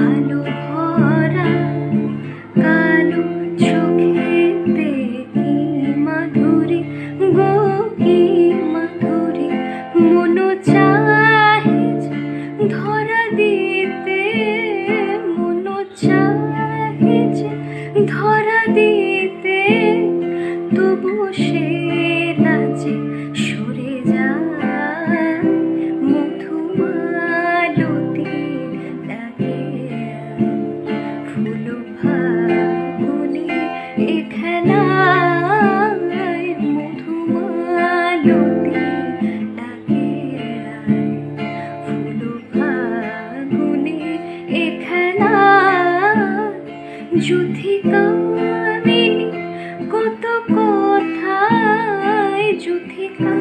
আলো ভরা কালো চোখেতে কি মাধুরী গো, কি মাধুরী। মন চাহে যে ধরা দিতে, মন চাহে যে ধরা দিতে, তবু সে লাজে সরে যায়। মধুমালতী ডাকে ফুল ফাগুনে এ খেলায়, মধুমালতী ডাকে ফুল ফাগুনে এ খেলায়। যুথিকামিনী কত কথায়, যুথিকা